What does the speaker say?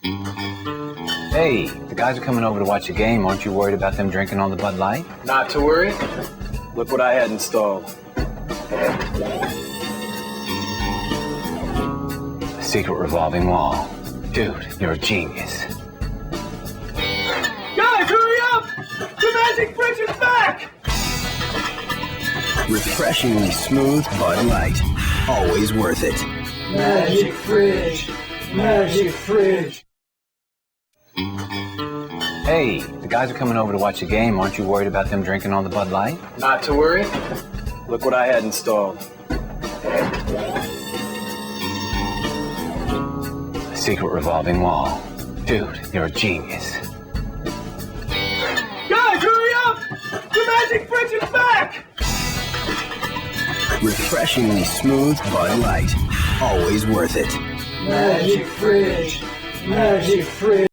Hey, the guys are coming over to watch a game. Aren't you worried about them drinking all the Bud Light? Not to worry. Look what I had installed. A secret revolving wall. Dude, you're a genius. Guys, hurry up! The magic fridge is back! Refreshingly smooth Bud Light. Always worth it. Magic fridge. Magic fridge. Hey, the guys are coming over to watch a game. Aren't you worried about them drinking all the Bud Light? Not to worry. Look what I had installed. A secret revolving wall. Dude, you're a genius. Guys, hurry up! The magic fridge is back! Refreshingly smooth Bud Light. Always worth it. Magic fridge. Magic fridge.